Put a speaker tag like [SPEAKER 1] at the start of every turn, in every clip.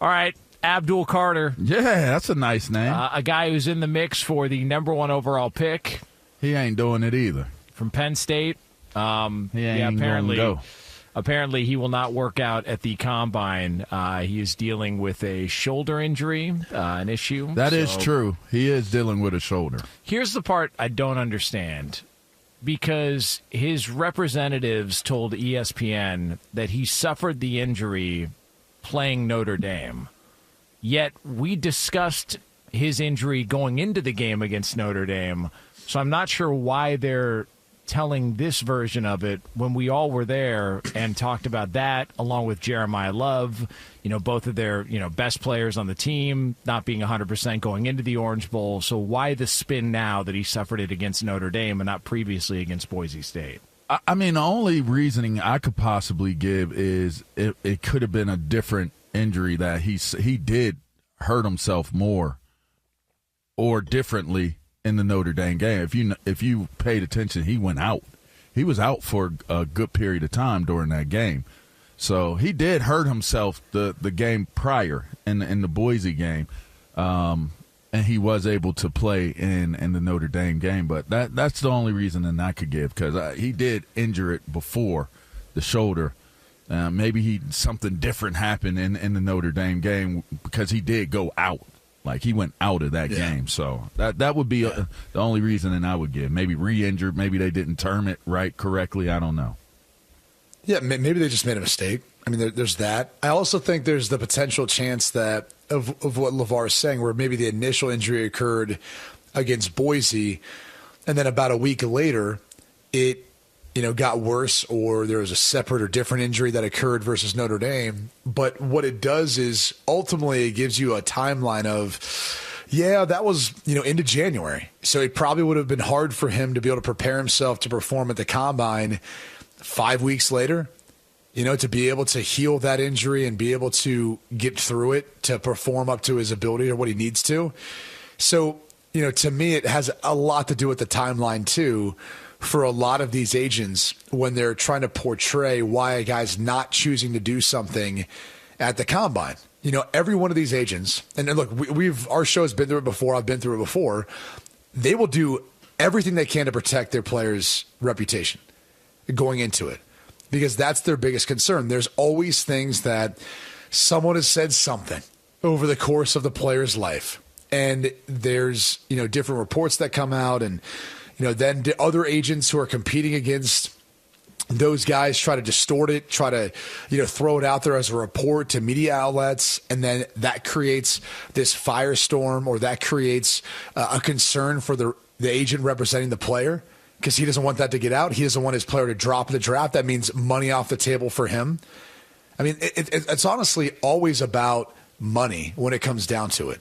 [SPEAKER 1] All right, Abdul Carter.
[SPEAKER 2] Yeah, that's a nice name.
[SPEAKER 1] A guy who's in the mix for the number 1 overall pick.
[SPEAKER 2] He ain't doing it either.
[SPEAKER 1] From Penn State.
[SPEAKER 2] He ain't gonna go.
[SPEAKER 1] Apparently, he will not work out at the combine. He is dealing with a shoulder injury, an issue.
[SPEAKER 2] That is true. He is dealing with a shoulder.
[SPEAKER 1] Here's the part I don't understand. Because his representatives told ESPN that he suffered the injury playing Notre Dame. Yet we discussed his injury going into the game against Notre Dame. So I'm not sure why they're telling this version of it when we all were there and talked about that, along with Jeremiah Love, both of their, best players on the team not being 100% going into the Orange Bowl. So why the spin now that he suffered it against Notre Dame and not previously against Boise State?
[SPEAKER 2] I mean, the only reasoning I could possibly give is it could have been a different injury that he did hurt himself more or differently in the Notre Dame game. If you paid attention, he went out. He was out for a good period of time during that game. So he did hurt himself the game prior in the Boise game. And he was able to play in the Notre Dame game. But that's the only reason that I could give, because he did injure it before the shoulder. Maybe something different happened in the Notre Dame game because he did go out. Like, he went out of that game. So that would be the only reason that I would give. Maybe re-injured. Maybe they didn't term it correctly. I don't know.
[SPEAKER 3] Yeah, maybe they just made a mistake. I mean, there's that. I also think there's the potential chance that of what LaVar is saying, where maybe the initial injury occurred against Boise, and then about a week later, it got worse, or there was a separate or different injury that occurred versus Notre Dame. But what it does is ultimately it gives you a timeline of, that was, into January. So it probably would have been hard for him to be able to prepare himself to perform at the combine 5 weeks later, to be able to heal that injury and be able to get through it, to perform up to his ability or what he needs to. So, to me, it has a lot to do with the timeline too, for a lot of these agents when they're trying to portray why a guy's not choosing to do something at the combine. Every one of these agents, and look, our show's been through it before. I've been through it before. They will do everything they can to protect their player's reputation going into it, because that's their biggest concern. There's always things that someone has said something over the course of the player's life. And there's, different reports that come out, and, then the other agents who are competing against those guys try to distort it, try to, throw it out there as a report to media outlets. And then that creates this firestorm, or that creates a concern for the agent representing the player, because he doesn't want that to get out. He doesn't want his player to drop in the draft. That means money off the table for him. I mean, it's honestly always about money when it comes down to it.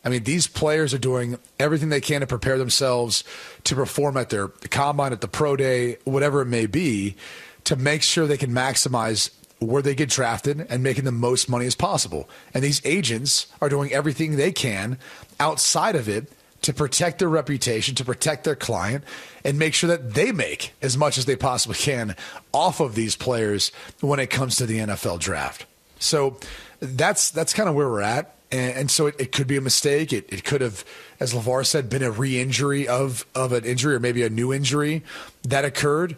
[SPEAKER 3] I mean, these players are doing everything they can to prepare themselves to perform at their combine, at the pro day, whatever it may be, to make sure they can maximize where they get drafted and making the most money as possible. And these agents are doing everything they can outside of it to protect their reputation, to protect their client, and make sure that they make as much as they possibly can off of these players when it comes to the NFL draft. So that's kind of where we're at. And so it could be a mistake. It could have, as LaVar said, been a re-injury of an injury, or maybe a new injury that occurred.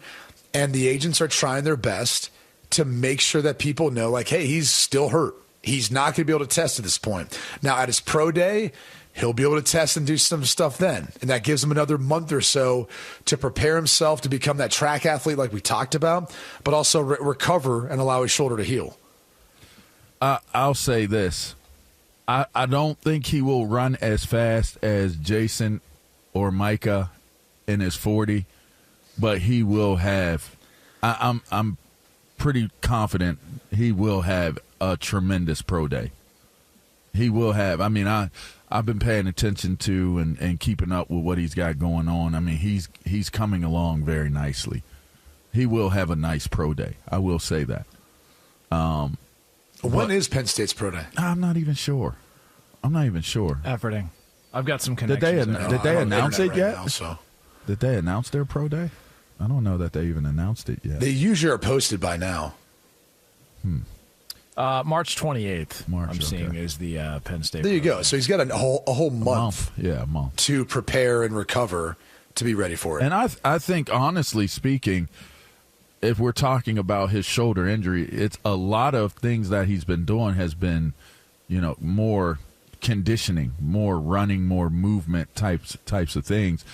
[SPEAKER 3] And the agents are trying their best to make sure that people know, like, hey, he's still hurt. He's not going to be able to test at this point. Now, at his pro day, he'll be able to test and do some stuff then. And that gives him another month or so to prepare himself to become that track athlete like we talked about, but also recover and allow his shoulder to heal.
[SPEAKER 2] I'll say this. I don't think he will run as fast as Jason or Micah in his 40, but he will have I'm pretty confident he will have a tremendous pro day. He will have. I mean, I've been paying attention to and keeping up with what he's got going on. I mean, he's coming along very nicely. He will have a nice pro day. I will say that.
[SPEAKER 3] When is Penn State's pro day?
[SPEAKER 2] I'm not even sure.
[SPEAKER 1] Efforting. I've got some connections.
[SPEAKER 2] Did they announce it yet?
[SPEAKER 3] Now, so.
[SPEAKER 2] Did they announce their pro day? I don't know that they even announced it yet.
[SPEAKER 3] They usually are posted by now.
[SPEAKER 1] March 28th,
[SPEAKER 2] March,
[SPEAKER 1] I'm seeing,
[SPEAKER 2] okay.
[SPEAKER 1] is the Penn State.
[SPEAKER 3] There you
[SPEAKER 1] program.
[SPEAKER 3] go. So he's got a whole month.
[SPEAKER 2] Yeah, a month.
[SPEAKER 3] To prepare and recover to be ready for it.
[SPEAKER 2] And I think, honestly speaking, if we're talking about his shoulder injury, it's a lot of things that he's been doing has been, more conditioning, more running, more movement types of things.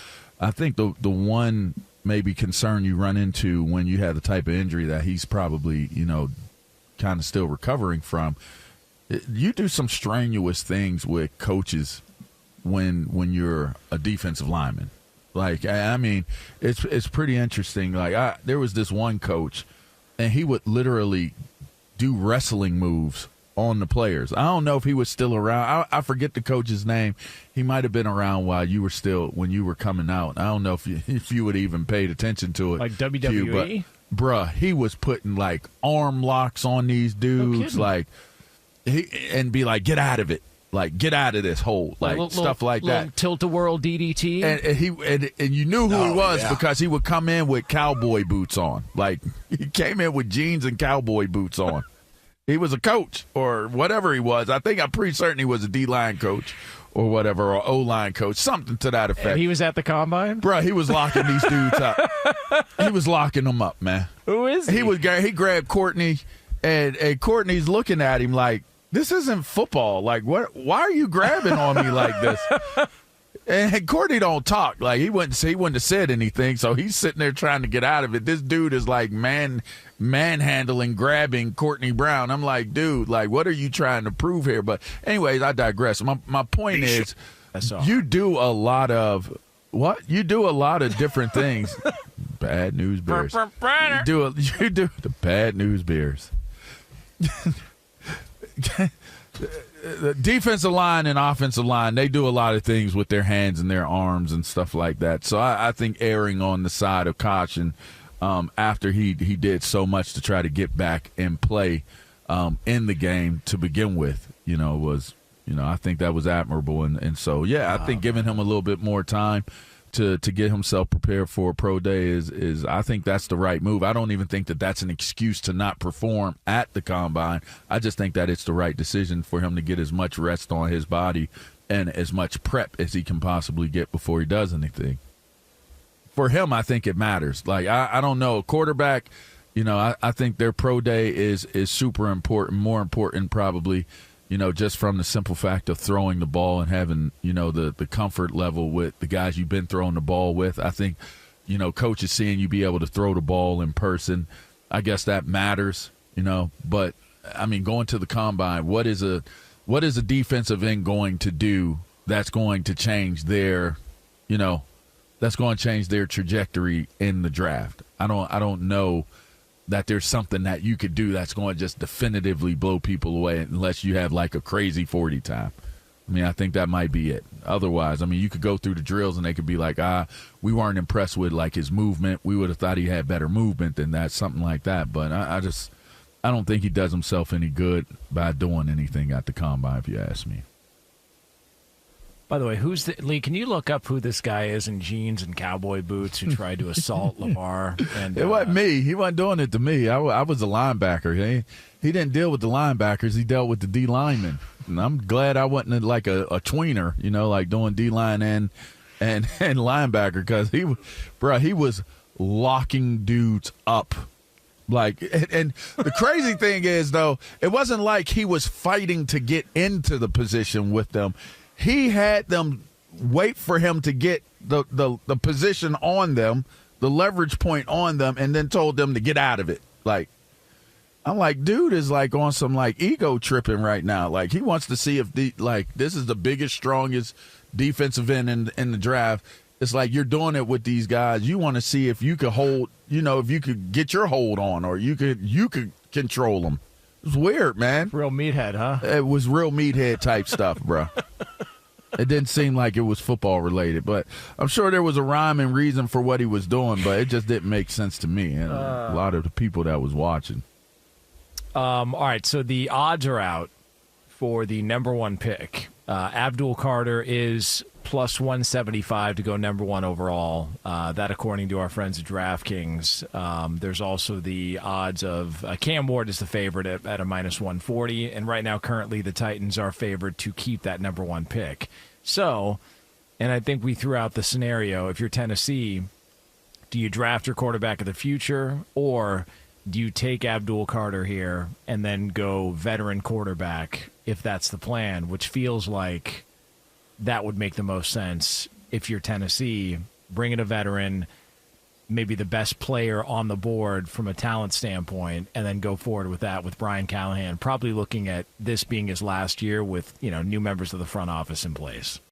[SPEAKER 2] I think the one maybe concern you run into when you have the type of injury that he's probably, kind of still recovering from, you do some strenuous things with coaches when you're a defensive lineman. Like, I mean, it's pretty interesting. Like, there was this one coach, and he would literally do wrestling moves on the players. I don't know if he was still around. I forget the coach's name. He might have been around when you were coming out. I don't know if you would even paid attention to it.
[SPEAKER 1] Like WWE?
[SPEAKER 2] But, bruh, he was putting, like, arm locks on these dudes.
[SPEAKER 1] No
[SPEAKER 2] like, and be like, get out of it. Like, get out of this hole, like stuff like that.
[SPEAKER 1] Tilt-a-whirl DDT.
[SPEAKER 2] And you knew who he was
[SPEAKER 3] yeah.
[SPEAKER 2] because he would come in with cowboy boots on. Like, he came in with jeans and cowboy boots on. He was a coach or whatever he was. I'm pretty certain he was a D-line coach or whatever, or O-line coach, something to that effect.
[SPEAKER 1] And he was at the combine?
[SPEAKER 2] Bro, he was locking these dudes up. He was locking them up, man.
[SPEAKER 1] Who is he?
[SPEAKER 2] He grabbed Courtney, and Courtney's looking at him like, this isn't football. Like, what? Why are you grabbing on me like this? And Courtney don't talk. Like, he wouldn't have said anything, so he's sitting there trying to get out of it. This dude is like manhandling, grabbing Courtney Brown. I'm like, dude, like, what are you trying to prove here? But anyways, I digress. My point is, you do a lot of what? You do a lot of different things. Bad News Bears. You do the Bad News Bears. The defensive line and offensive line, they do a lot of things with their hands and their arms and stuff like that. So I think erring on the side of caution after he did so much to try to get back and play in the game to begin with, was, I think that was admirable. And so, yeah, I think giving him a little bit more time to get himself prepared for a pro day is I think that's the right move. I don't even think that that's an excuse to not perform at the combine. I just think that it's the right decision for him to get as much rest on his body and as much prep as he can possibly get before he does anything. For him, I think it matters. Like, I don't know, a quarterback, I think their pro day is super important, more important probably, just from the simple fact of throwing the ball and having, the comfort level with the guys you've been throwing the ball with. I think, coaches seeing you be able to throw the ball in person, I guess that matters, But, I mean, going to the combine, what is a defensive end going to do that's going to change their, that's going to change their trajectory in the draft? I don't know that there's something that you could do that's going to just definitively blow people away unless you have like a crazy 40 time. I mean, I think that might be it. Otherwise, I mean, you could go through the drills and they could be like, we weren't impressed with like his movement. We would have thought he had better movement than that, something like that. But I don't think he does himself any good by doing anything at the combine, if you ask me.
[SPEAKER 1] By the way, Lee, can you look up who this guy is in jeans and cowboy boots who tried to assault LaVar? And,
[SPEAKER 2] it wasn't me. He wasn't doing it to me. I was a linebacker. He didn't deal with the linebackers. He dealt with the D linemen. And I'm glad I wasn't like a tweener, like doing D line and linebacker, because he was locking dudes up. Like, and the crazy thing is, though, it wasn't like he was fighting to get into the position with them. He had them wait for him to get the position on them, the leverage point on them, and then told them to get out of it. Like, I'm like, dude is like on some like ego tripping right now. Like, he wants to see if this is the biggest, strongest defensive end in the draft. It's like you're doing it with these guys. You want to see if you could hold, if you could get your hold on, or you could control them. It was weird, man.
[SPEAKER 1] Real meathead, huh?
[SPEAKER 2] It was real meathead type stuff, bro. It didn't seem like it was football related, but I'm sure there was a rhyme and reason for what he was doing, but it just didn't make sense to me and a lot of the people that was watching.
[SPEAKER 1] All right, so the odds are out for the number one pick. Abdul Carter is plus 175 to go number one overall. That, according to our friends at DraftKings. There's also the odds of Cam Ward is the favorite at a minus 140. And right now, currently, the Titans are favored to keep that number one pick. So, and I think we threw out the scenario, if you're Tennessee, do you draft your quarterback of the future, or do you take Abdul Carter here and then go veteran quarterback if that's the plan, which feels like that would make the most sense if you're Tennessee. Bring in a veteran, maybe the best player on the board from a talent standpoint, and then go forward with that with Brian Callahan, probably looking at this being his last year with, new members of the front office in place.